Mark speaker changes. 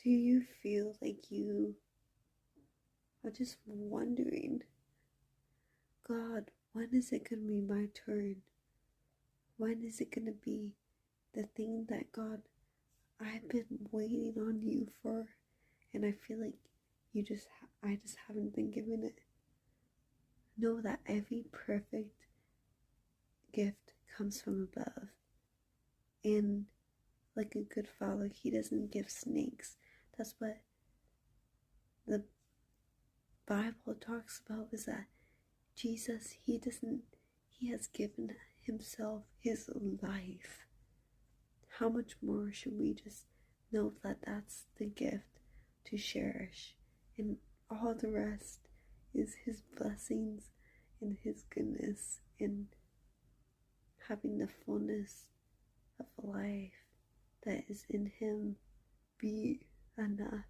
Speaker 1: Do you feel like you are just wondering, God, when is it going to be my turn? When is it going to be the thing that, God, I've been waiting on you for, and I feel like I just haven't been given it. Know that every perfect gift comes from above, and like a good father, he doesn't give snakes. That's what the Bible talks about, is that Jesus, he has given himself his life. How much more should we just know that that's the gift to cherish, and all the rest is his blessings and his goodness and having the fullness of life that is in him be enough.